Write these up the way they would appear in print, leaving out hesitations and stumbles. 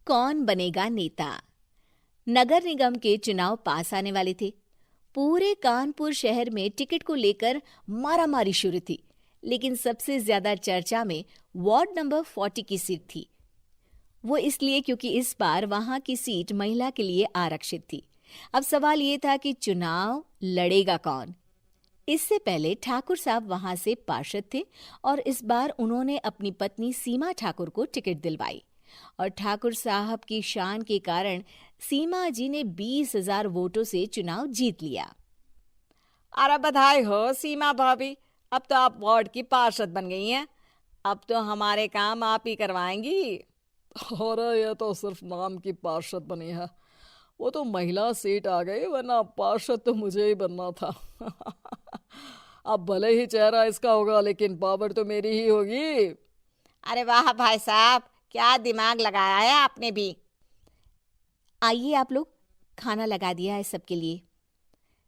कौन बनेगा नेता। नगर निगम के चुनाव पास आने वाले थे। पूरे कानपुर शहर में टिकट को लेकर मारामारी शुरू थी, लेकिन सबसे ज्यादा चर्चा में वार्ड नंबर 40 की सीट थी। वो इसलिए क्योंकि इस बार वहां की सीट महिला के लिए आरक्षित थी। अब सवाल ये था कि चुनाव लड़ेगा कौन। इससे पहले ठाकुर साहब वहां से पार्षद थे और इस बार उन्होंने अपनी पत्नी सीमा ठाकुर को टिकट दिलवाई और ठाकुर साहब की शान के कारण सीमा जी ने 20,000 वोटों से चुनाव जीत लिया। अरे बधाई हो सीमा भाभी, अब तो आप वार्ड की पार्षद बन गई हैं। अब तो हमारे काम आप ही करवाएंगी। अरे ये तो सिर्फ नाम की पार्षद बनी है, वो तो महिला सीट आ गई, वरना पार्षद तो मुझे ही बनना था। अब भले ही चेहरा इसका होगा, लेकिन पावर तो मेरी ही होगी। अरे वाह भाई साहब, क्या दिमाग लगाया है आपने भी। आइए आप लोग, खाना लगा दिया है सबके लिए।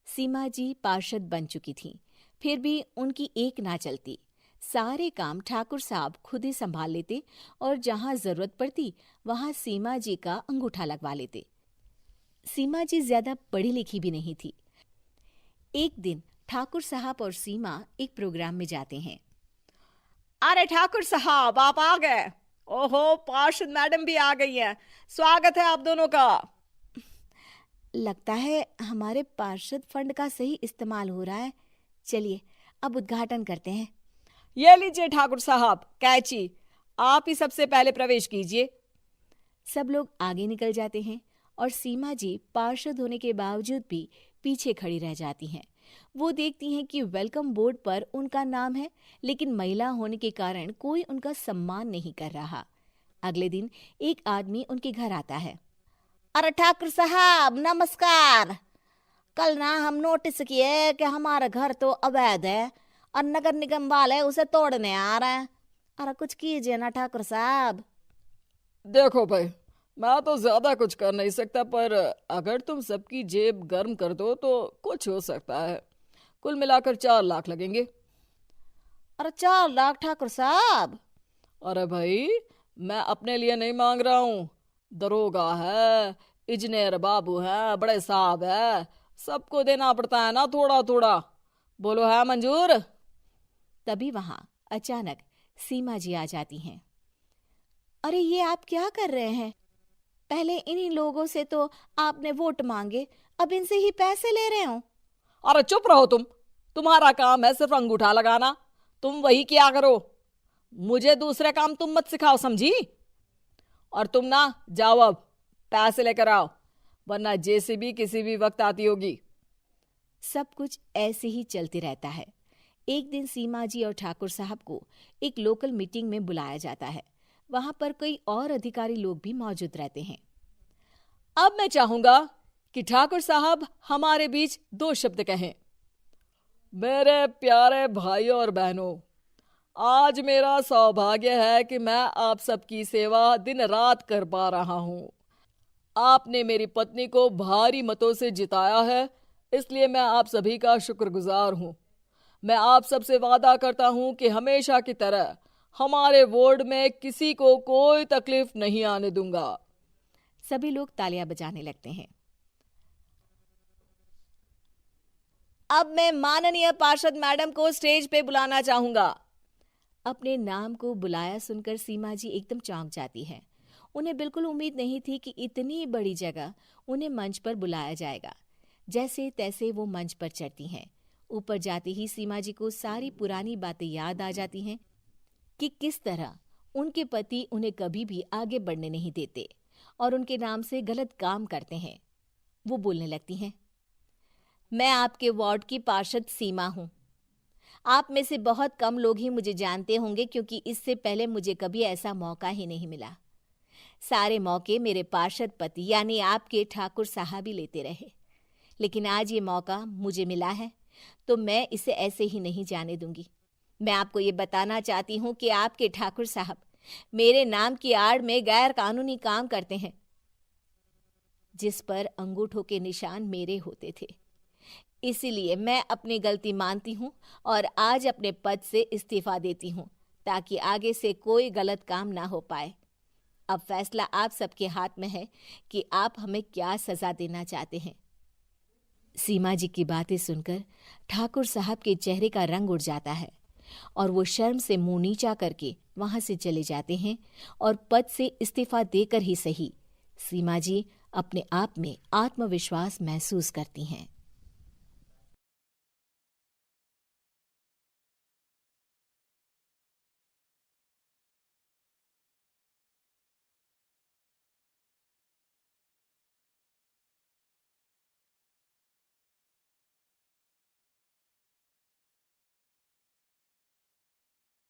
सीमा जी पार्षद बन चुकी थीं, फिर भी उनकी एक ना चलती। सारे काम ठाकुर साहब खुद ही संभाल लेते और जहां जरूरत पड़ती वहां सीमा जी का अंगूठा लगवा लेते। सीमा जी ज्यादा पढ़ी लिखी भी नहीं थी। एक दिन ठाकुर साहब और सीमा एक प्रोग्राम में जाते हैं। अरे ठाकुर साहब, आप आ गए। ओहो, पार्षद मैडम भी आ गई हैं। स्वागत है आप दोनों का। लगता है हमारे पार्षद फंड का सही इस्तेमाल हो रहा है। चलिए अब उद्घाटन करते हैं। ये लीजिए ठाकुर साहब कैची, आप ही सबसे पहले प्रवेश कीजिए। सब लोग आगे निकल जाते हैं और सीमा जी पार्षद होने के बावजूद भी पीछे खड़ी रह जाती हैं। वो देखती हैं कि वेलकम बोर्ड पर उनका नाम है, लेकिन महिला होने के कारण कोई उनका सम्मान नहीं कर रहा। अगले दिन एक आदमी उनके घर आता है। अरे ठाकुर साहब नमस्कार। कल ना हम नोटिस किए कि हमारा घर तो अवैध है और नगर निगम वाले उसे तोड़ने आ रहे हैं। अरे कुछ कीजिए ना ठाकुर साहब। देखो भाई, मैं तो ज्यादा कुछ कर नहीं सकता, पर अगर तुम सबकी जेब गर्म कर दो तो कुछ हो सकता है। कुल मिलाकर 4 लाख लगेंगे। अरे 4 लाख ठाकुर साहब? अरे भाई, मैं अपने लिए नहीं मांग रहा हूँ। दरोगा है, इंजीनियर बाबू है, बड़े साहब है, सबको देना पड़ता है ना थोड़ा थोड़ा। बोलो है मंजूर? तभी वहां अचानक सीमा जी आ जाती हैं। अरे ये आप क्या कर रहे हैं? पहले इन्हीं लोगों से तो आपने वोट मांगे, अब इनसे ही पैसे ले रहे हो। अरे चुप रहो तुम, तुम्हारा काम है सिर्फ अंगूठा लगाना, तुम वही किया करो। मुझे दूसरे काम तुम मत सिखाओ, समझी? और तुम ना जाओ, अब पैसे लेकर आओ, वरना जेसीबी किसी भी वक्त आती होगी। सब कुछ ऐसे ही चलते रहता है। एक दिन सीमा जी और ठाकुर साहब को एक लोकल मीटिंग में बुलाया जाता है। वहां पर कई और अधिकारी लोग भी मौजूद रहते हैं। अब मैं चाहूंगा कि ठाकुर साहब हमारे बीच 2 शब्द कहें। मेरे प्यारे भाइयों और बहनों, आज मेरा सौभाग्य है कि मैं आप सबकी सेवा दिन रात कर पा रहा हूँ। आपने मेरी पत्नी को भारी मतों से जिताया है, इसलिए मैं आप सभी का शुक्रगुजार हूँ। मैं आप सबसे वादा करता हूँ कि हमेशा की तरह हमारे वार्ड में किसी को कोई तकलीफ नहीं आने दूंगा। सभी लोग तालियां बजाने लगते हैं। अब मैं माननीय पार्षद मैडम को स्टेज पे बुलाना चाहूंगा। अपने नाम को बुलाया सुनकर सीमा जी एकदम चौंक जाती है। उन्हें बिल्कुल उम्मीद नहीं थी कि इतनी बड़ी जगह उन्हें मंच पर बुलाया जाएगा। जैसे तैसे वो मंच पर चढ़ती हैं। ऊपर जाते ही सीमा जी को सारी पुरानी बातें याद आ जाती हैं कि किस तरह उनके पति उन्हें कभी भी आगे बढ़ने नहीं देते और उनके नाम से गलत काम करते हैं। वो बोलने लगती हैं। मैं आपके वार्ड की पार्षद सीमा हूँ। आप में से बहुत कम लोग ही मुझे जानते होंगे, क्योंकि इससे पहले मुझे कभी ऐसा मौका ही नहीं मिला। सारे मौके मेरे पार्षद पति यानी आपके ठाकुर साहब ही लेते रहे, लेकिन आज ये मौका मुझे मिला है तो मैं इसे ऐसे ही नहीं जाने दूंगी। मैं आपको ये बताना चाहती हूँ कि आपके ठाकुर साहब मेरे नाम की आड़ में गैर कानूनी काम करते हैं, जिस पर अंगूठों के निशान मेरे होते थे। इसीलिए मैं अपनी गलती मानती हूँ और आज अपने पद से इस्तीफा देती हूँ, ताकि आगे से कोई गलत काम ना हो पाए। अब फैसला आप सबके हाथ में है कि आप हमें क्या सजा देना चाहते हैं। सीमा जी की बातें सुनकर ठाकुर साहब के चेहरे का रंग उड़ जाता है और वो शर्म से मुंह नीचा करके वहां से चले जाते हैं और पद से इस्तीफा देकर ही सही सीमा जी अपने आप में आत्मविश्वास महसूस करती हैं।